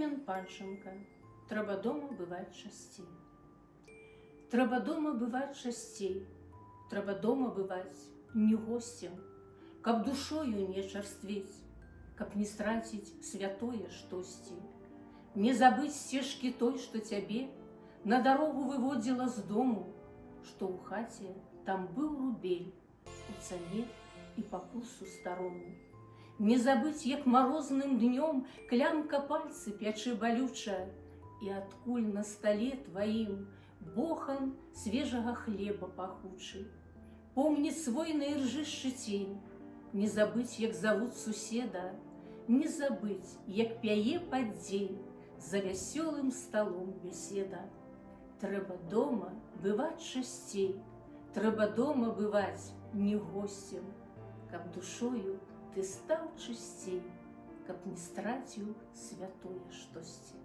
Семен Панченко. Трэба дома бываць часцей. Трэба дома бываць часцей, трэба дома бываць не гостем, каб душою не чарствець, каб не страціць святое штосьці, не забыць сцежкі той, што цябе на дарогу выводзіла з дому, што ў хаце там быў рубель у цане і па курсу старому. Не забыць, як марозным днём клямка пальцы пячэ балючая, і адкуль на стале тваім бохан свежага хлеба пахучы. Помніць свой на іржы шчыцень, не забыць, як завуць суседа, не забыць, як пяе пад дзень за вясёлым сталом беседа. Трэба дома бываць часцей, трэба дома бываць не гостем, каб душою ты стаў чысцей, каб не страціў святое штосьці.